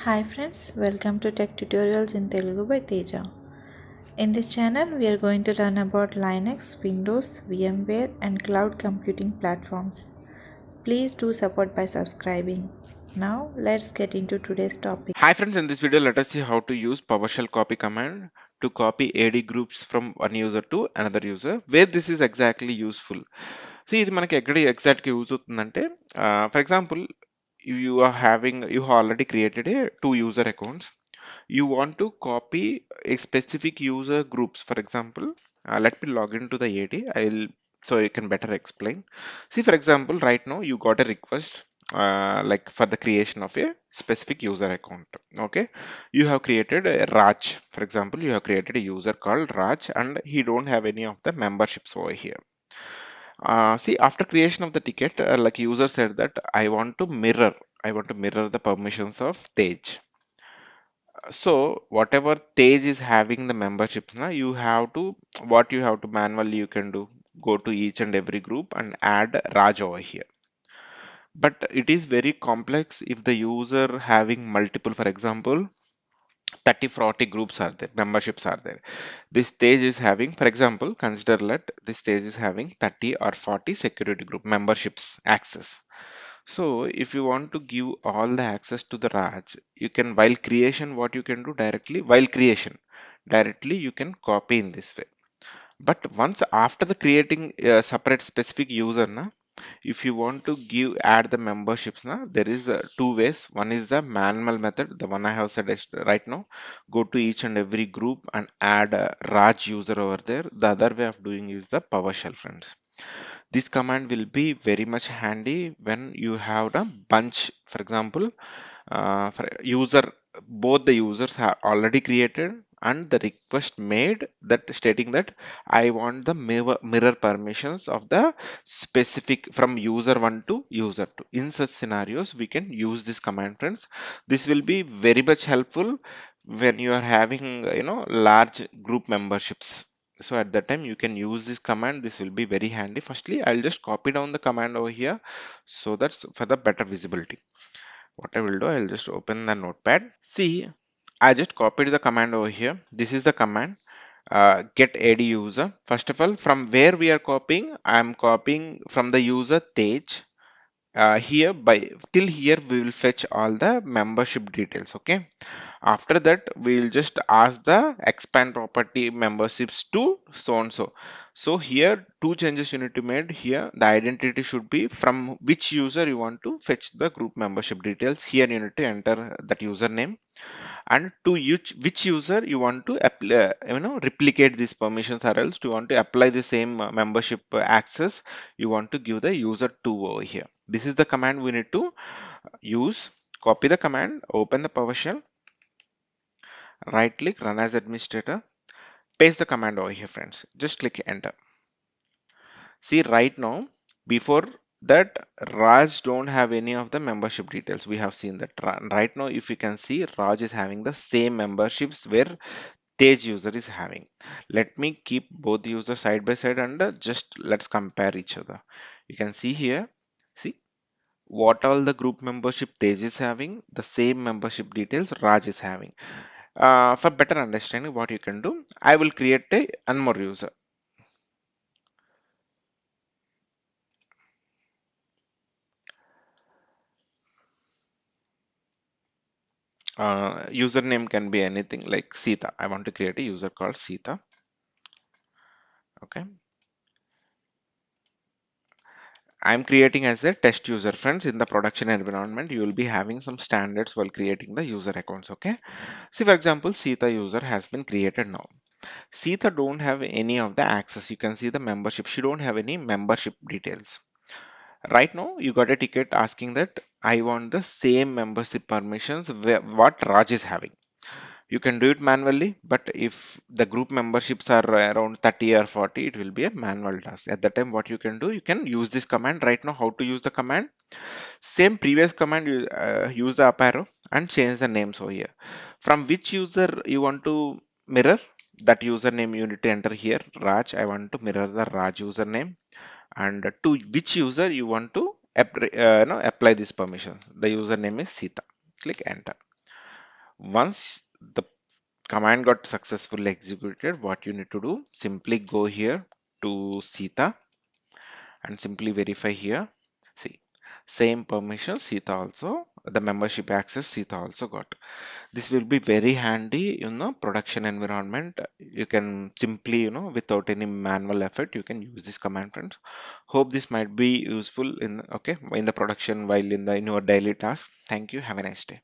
Hi friends, welcome to Tech Tutorials in Telugu by Teja. In this channel, we are going to learn about Linux, Windows, VMware and cloud computing platforms. Please do support by subscribing. Now, let's get into today's topic. Hi friends, in this video let us see how to use PowerShell copy command to copy AD groups from one user to another user, where this is exactly useful. See, ఇది మనకి ఎక్కడ ఎగ్జాక్ట్గా use అవుతుందంటే for example you have already created a two user accounts. You want to copy a specific user groups. For example, let me log into the AD. I'll so you can better explain. See, for example, right now you got a request like for the creation of a specific user account. Okay, you have created a Raj. For example, you have created a user called Raj, and he don't have any of the memberships over here. See, after creation of the ticket, like user said that I want to mirror the permissions of Tej. So whatever Tej is having the memberships, now you have to what you have to manually you can do go to each and every group and add Raj over here. But it is very complex if the user having multiple, for example, 30 40 groups are there, memberships are there. This stage is having, for example, consider that this stage is having 30 or 40 security group memberships access. So if you want to give all the access to the Raj, you can while creation what you can do directly directly you can copy in this way. But once after the creating a separate specific user, na, if you want to give add the memberships, na, there is two ways. One is the manual method, the one I have said right now. Go to each and every group and add a Raj user over there. The other way of doing is the PowerShell, friends. This command will be very much handy when you have a bunch. For example, for user, both the users have already created and the request made that stating that I want the mirror permissions of the specific from user 1 to user 2. In such scenarios, we can use this command, friends. This will be very much helpful when you are having large group memberships. So at that time you can use this command. This will be very handy. Firstly, I'll just copy down the command over here, so that's for the better visibility. What I will do, I'll just open the notepad. See, I just copied the command over here. This is the command, Get-ADUser. First of all, from where we are copying, I am copying from the user Tej. Here by till here we will fetch all the membership details. Okay, after that we will just ask the expand property memberships to so and so. So here two changes you need to make. Here the identity should be from which user you want to fetch the group membership details. Here you need to enter that username, and to which user you want to apply, replicate these permissions, or else you want to apply the same membership access, you want to give the user 2 over here. This is the command we need to use. Copy the command, open the PowerShell, right click, run as administrator, paste the command over here, friends. Just click enter. See, right now, before that, Raj don't have any of the membership details. We have seen that. Right now, if you can see, Raj is having the same memberships where Tej user is having. Let me keep both users side by side and just let's compare each other. You can see here, see what all the group membership Tej is having, the same membership details Raj is having. For better understanding, what you can do, I will create a one more user. Username can be anything like Sita. I want to create a user called Sita. Okay. I'm creating as a test user, friends. In the production environment, you will be having some standards while creating the user accounts. Okay. See, for example, Sita user has been created now. Sita don't have any of the access. You can see the membership. She don't have any membership details. Right now, you got a ticket asking that I want the same membership permissions what Raj is having. You can do it manually, but if the group memberships are around 30 or 40, it will be a manual task. At that time, what you can do, you can use this command. Right now, how to use the command? Same previous command, you use the up arrow and change the names over here. From which user you want to mirror? That username you need to enter here. Raj, I want to mirror the Raj username. And to which user you want to apply this permission? The username is Sita. Click enter. Once the command got successfully executed, what you need to do, simply go here to Sita and simply verify here. See, same permission Sita also, the membership access Sita also got. This will be very handy in a production environment. You can simply, without any manual effort, you can use this command, friends. Hope this might be useful in, okay, in the production while in your daily task. Thank you. Have a nice day.